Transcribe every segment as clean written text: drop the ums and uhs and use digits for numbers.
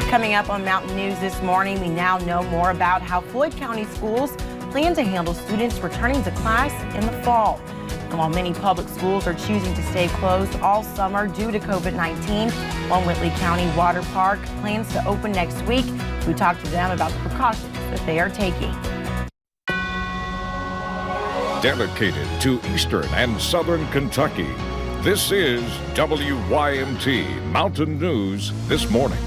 Coming up on Mountain News this morning, we now know more about how Floyd County schools plan to handle students returning to class in the fall. And while many public schools are choosing to stay closed all summer due to COVID-19, one Whitley County water park plans to open next week. We talked to them about the precautions that they are taking. Dedicated to Eastern and Southern Kentucky, this is WYMT Mountain News This Morning.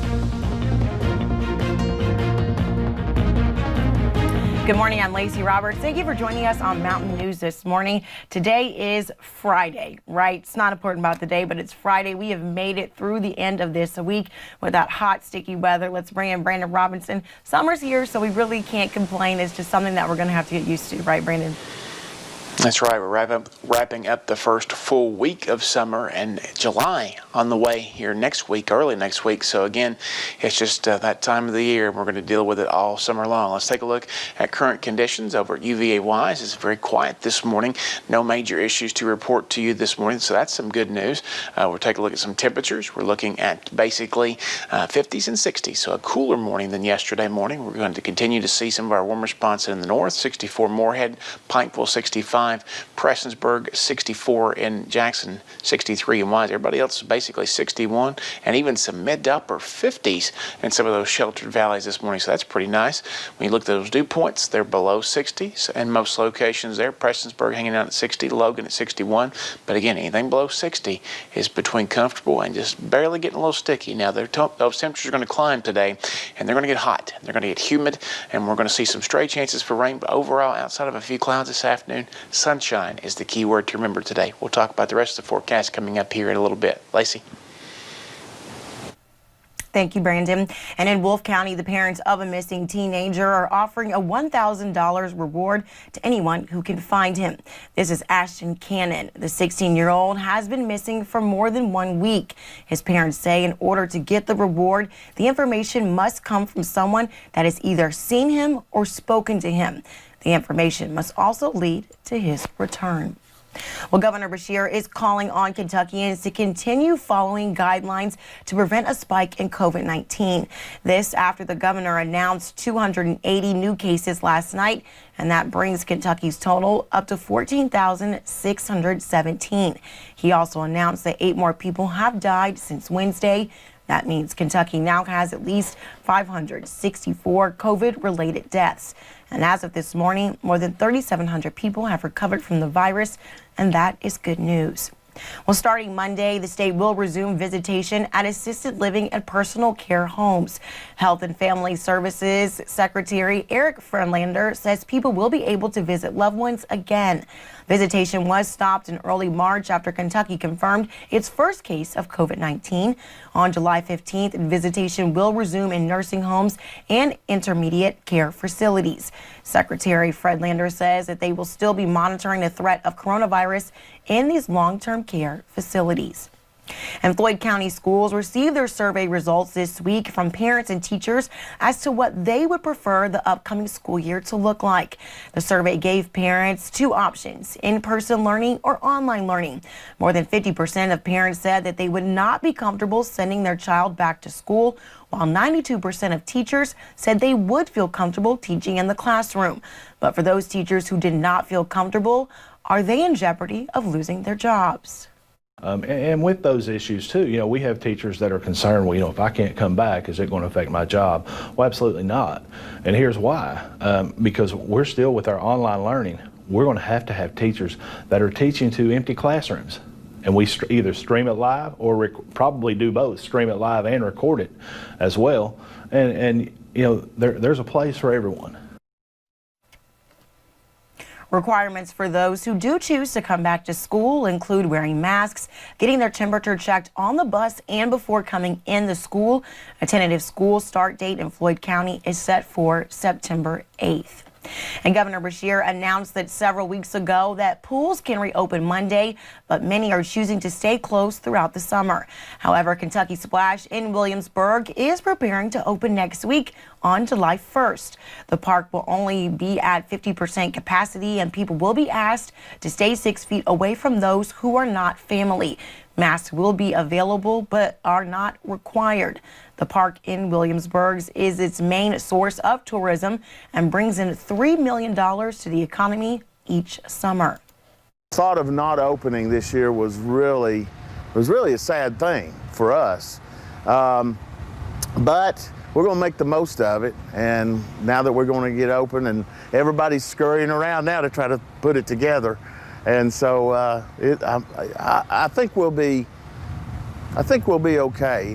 Good morning, I'm Lacey Roberts. Thank you for joining us on Mountain News This Morning. Today is Friday, right? It's not important about the day, but it's Friday. We have made it through the end of this week with that hot, sticky weather. Let's bring in Brandon Robinson. Summer's here, so we really can't complain. It's just something that we're going to have to get used to, right, Brandon? That's right. We're wrapping up the first full week of summer, and July on the way here next week, early next week. So again, it's just that time of the year, and we're going to deal with it all summer long. Let's take a look at current conditions over at UVA Wise. It's very quiet this morning. No major issues to report to you this morning, so that's some good news. We'll take a look at some temperatures. We're looking at basically 50s and 60s, so a cooler morning than yesterday morning. We're going to continue to see some of our warmer spots in the north. 64 Moorhead, Pikeville 65. Prestonsburg 64 in Jackson, 63 in Wise. Everybody else is basically 61, and even some mid to upper 50s in some of those sheltered valleys this morning, so that's pretty nice. When you look at those dew points, they're below 60 in most locations there. Prestonsburg hanging out at 60, Logan at 61, but again, anything below 60 is between comfortable and just barely getting a little sticky. Now, those temperatures are going to climb today, and they're going to get hot. They're going to get humid, and we're going to see some stray chances for rain, but overall, outside of a few clouds this afternoon, sunshine is the key word to remember today. We'll talk about the rest of the forecast coming up here in a little bit. Lacey. Thank you, Brandon. And in Wolfe County, the parents of a missing teenager are offering a $1,000 reward to anyone who can find him. This is Ashton Cannon. The 16-year-old has been missing for more than 1 week. His parents say in order to get the reward, the information must come from someone that has either seen him or spoken to him. The information must also lead to his return. Well, Governor Beshear is calling on Kentuckians to continue following guidelines to prevent a spike in COVID-19. This after the governor announced 280 new cases last night, and that brings Kentucky's total up to 14,617. He also announced that 8 more people have died since Wednesday. That means Kentucky now has at least 564 COVID-related deaths. And as of this morning, more than 3,700 people have recovered from the virus, and that is good news. Well, starting Monday, the state will resume visitation at assisted living and personal care homes. Health and Family Services Secretary Eric Friedlander says people will be able to visit loved ones again. Visitation was stopped in early March after Kentucky confirmed its first case of COVID-19. On July 15th, visitation will resume in nursing homes and intermediate care facilities. Secretary Friedlander says that they will still be monitoring the threat of coronavirus in these long-term care facilities. And Floyd County schools received their survey results this week from parents and teachers as to what they would prefer the upcoming school year to look like. The survey gave parents 2 options: in-person learning or online learning. More than 50% of parents said that they would not be comfortable sending their child back to school, while 92% of teachers said they would feel comfortable teaching in the classroom. But for those teachers who did not feel comfortable, are they in jeopardy of losing their jobs? And with those issues too, we have teachers that are concerned, well, if I can't come back, is it going to affect my job? Well, absolutely not. And here's why. Because we're still with our online learning. We're going to have teachers that are teaching to empty classrooms. And we either stream it live or probably do both, stream it live and record it as well. And there's a place for everyone. Requirements for those who do choose to come back to school include wearing masks, getting their temperature checked on the bus and before coming in the school. A tentative school start date in Floyd County is set for September 8th. And Governor Beshear announced that several weeks ago that pools can reopen Monday, but many are choosing to stay closed throughout the summer. However, Kentucky Splash in Williamsburg is preparing to open next week on July 1st. The park will only be at 50% capacity, and people will be asked to stay 6 feet away from those who are not family. Masks will be available but are not required. The park in Williamsburg is its main source of tourism and brings in $3 million to the economy each summer. Thought of not opening this year was really a sad thing for us. But we're going to make the most of it, and now that we're going to get open, and everybody's scurrying around now to try to put it together, and so I think we'll be okay.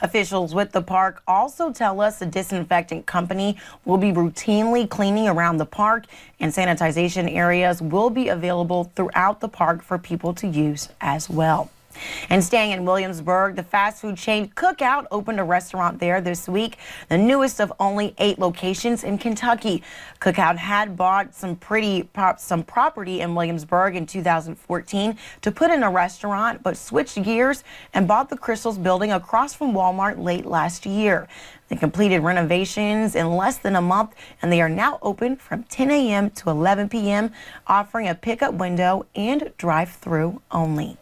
Officials with the park also tell us the disinfectant company will be routinely cleaning around the park, and sanitization areas will be available throughout the park for people to use as well. And staying in Williamsburg, the fast food chain Cookout opened a restaurant there this week, the newest of only 8 locations in Kentucky. Cookout had bought some property in Williamsburg in 2014 to put in a restaurant, but switched gears and bought the Crystals building across from Walmart late last year. They completed renovations in less than a month, and they are now open from 10 a.m. to 11 p.m., offering a pickup window and drive-through only.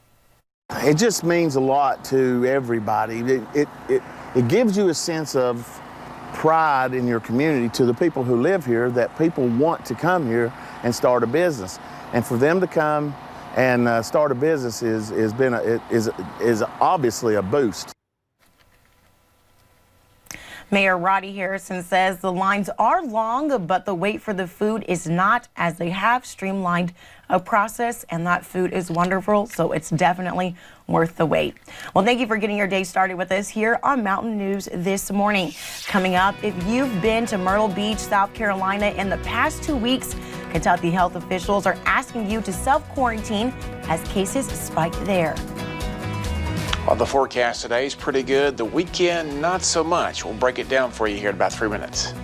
It just means a lot to everybody. It gives you a sense of pride in your community to the people who live here, that people want to come here and start a business. And for them to come and start a business is obviously a boost. Mayor Roddy Harrison says the lines are long, but the wait for the food is not, as they have streamlined a process, and that food is wonderful, so it's definitely worth the wait. Well, thank you for getting your day started with us here on Mountain News this morning. Coming up, if you've been to Myrtle Beach, South Carolina in the past 2 weeks, Kentucky health officials are asking you to self-quarantine as cases spike there. Well, the forecast today is pretty good. The weekend, not so much. We'll break it down for you here in about 3 minutes.